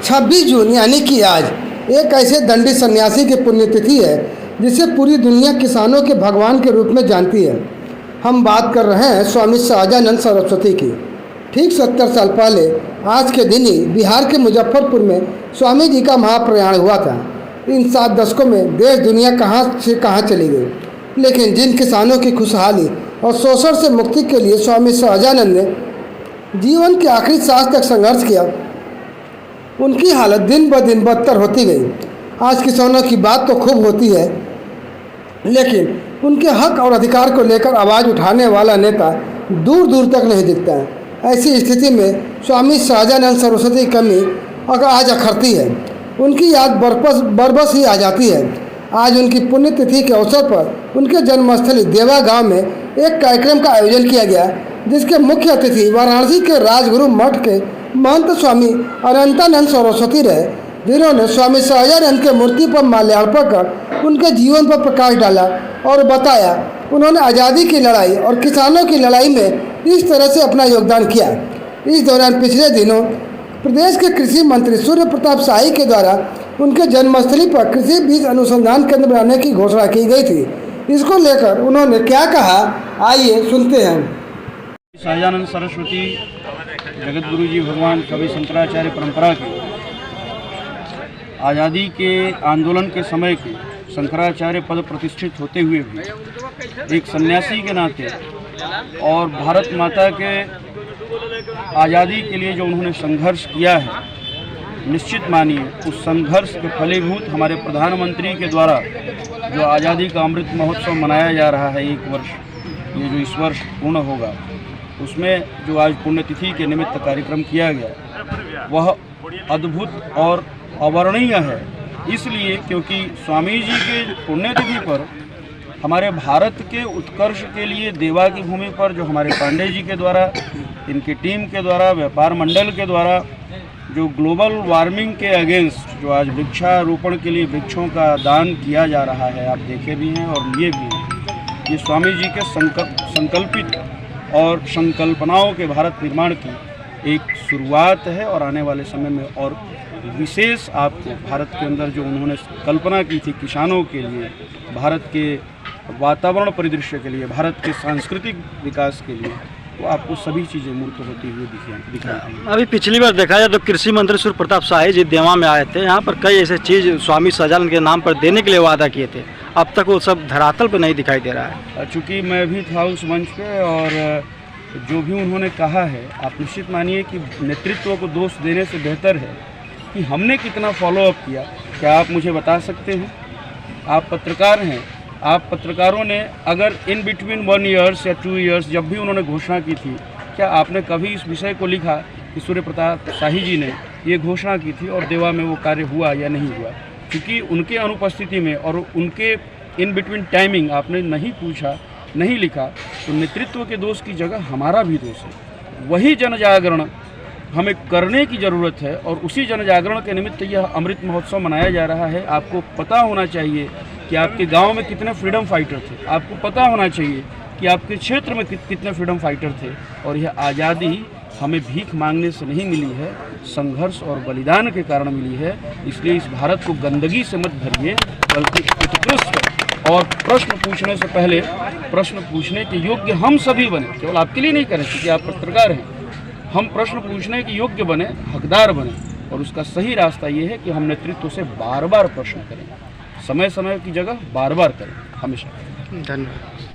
26 जून यानी कि आज एक ऐसे दंडी सन्यासी की पुण्यतिथि है जिसे पूरी दुनिया किसानों के भगवान के रूप में जानती है। हम बात कर रहे हैं स्वामी सहजानंद सरस्वती की। ठीक 70 साल पहले आज के दिन ही बिहार के मुजफ्फरपुर में स्वामी जी का महाप्रयाण हुआ था। इन 7 दशकों में देश दुनिया कहाँ से कहाँ चली गई, लेकिन जिन किसानों की खुशहाली और शोषण से मुक्ति के लिए स्वामी सहजानंद ने जीवन के आखिरी सांस तक संघर्ष किया, उनकी हालत दिन ब दिन बदतर होती गई। आज किसानों की बात तो खूब होती है, लेकिन उनके हक और अधिकार को लेकर आवाज़ उठाने वाला नेता दूर दूर तक नहीं दिखता है। ऐसी स्थिति में स्वामी सहजानंद सरस्वती की कमी अगर आज अखरती है, उनकी याद बरबस ही आ जाती है। आज उनकी पुण्यतिथि के अवसर पर उनके जन्मस्थली देवा गांव में एक कार्यक्रम का आयोजन किया गया, जिसके मुख्य अतिथि वाराणसी के राजगुरु मठ के महंत स्वामी अनंतानंद सरस्वती रहे, जिन्होंने स्वामी सहजानंद के मूर्ति पर माल्यार्पण कर उनके जीवन पर प्रकाश डाला और बताया उन्होंने आज़ादी की लड़ाई और किसानों की लड़ाई में इस तरह से अपना योगदान किया। इस दौरान पिछले दिनों प्रदेश के कृषि मंत्री सूर्य प्रताप शाही के द्वारा उनके जन्मस्थली पर कृषि बीज अनुसंधान केंद्र बनाने की घोषणा की गई थी। इसको लेकर उन्होंने क्या कहा, आइए सुनते हैं। सहजानंद सरस्वती जगत गुरु जी भगवान कवि शंकराचार्य परंपरा के आज़ादी के आंदोलन के समय के शंकराचार्य पद प्रतिष्ठित होते हुए भी एक सन्यासी के नाते और भारत माता के आज़ादी के लिए जो उन्होंने संघर्ष किया है, निश्चित मानिए उस संघर्ष के फलीभूत हमारे प्रधानमंत्री के द्वारा जो आज़ादी का अमृत महोत्सव मनाया जा रहा है, 1 वर्ष ये जो इस वर्ष पूर्ण होगा, उसमें जो आज पुण्यतिथि के निमित्त कार्यक्रम किया गया वह अद्भुत और अवर्णनीय है। इसलिए क्योंकि स्वामी जी के पुण्यतिथि पर हमारे भारत के उत्कर्ष के लिए देवा की भूमि पर जो हमारे पांडे जी के द्वारा, इनकी टीम के द्वारा, व्यापार मंडल के द्वारा जो ग्लोबल वार्मिंग के अगेंस्ट जो आज वृक्षारोपण के लिए वृक्षों का दान किया जा रहा है, आप देखे भी हैं और लिए भी हैं। ये स्वामी जी के संकल्पित और संकल्पनाओं के भारत निर्माण की एक शुरुआत है और आने वाले समय में और विशेष आपको भारत के अंदर जो उन्होंने कल्पना की थी किसानों के लिए, भारत के वातावरण परिदृश्य के लिए, भारत के सांस्कृतिक विकास के लिए, वो आपको सभी चीज़ें मूर्त होती हुई दिखाई। अभी पिछली बार देखा जाए तो कृषि मंत्री सूर्य प्रताप शाही जी देवा में आए थे, यहाँ पर कई ऐसे चीज़ स्वामी सहजानंद के नाम पर देने के लिए वादा किए थे, अब तक वो सब धरातल पर नहीं दिखाई दे रहा है। चूँकि मैं भी था उस मंच पे और जो भी उन्होंने कहा है, आप निश्चित मानिए कि नेतृत्व को दोष देने से बेहतर है कि हमने कितना फॉलोअप किया। क्या आप मुझे बता सकते हैं? आप पत्रकार हैं, आप पत्रकारों ने अगर इन बिटवीन 1 ईयर्स या 2 ईयर्स जब भी उन्होंने घोषणा की थी, क्या आपने कभी इस विषय को लिखा कि सूर्य प्रताप शाही जी ने ये घोषणा की थी और देवा में वो कार्य हुआ या नहीं हुआ? क्योंकि उनके अनुपस्थिति में और उनके इन बिटवीन टाइमिंग आपने नहीं पूछा, नहीं लिखा, तो नेतृत्व के दोष की जगह हमारा भी दोष है। वही जन जागरण हमें करने की ज़रूरत है और उसी जन जागरण के निमित्त यह अमृत महोत्सव मनाया जा रहा है। आपको पता होना चाहिए कि आपके गांव में कितने फ्रीडम फाइटर थे, आपको पता होना चाहिए कि आपके क्षेत्र में कितने फ्रीडम फाइटर थे। और यह आज़ादी हमें भीख मांगने से नहीं मिली है, संघर्ष और बलिदान के कारण मिली है। इसलिए इस भारत को गंदगी से मत भरिए, बल्कि उत्कृष्ट और प्रश्न पूछने से पहले प्रश्न पूछने के योग्य हम सभी बने। केवल आपके लिए नहीं करें क्योंकि आप पत्रकार हैं, हम प्रश्न पूछने के योग्य बने, हकदार बने। और उसका सही रास्ता ये है कि हम नेतृत्व से बार बार प्रश्न करें, समय समय की जगह बार बार करें, हमेशा। धन्यवाद।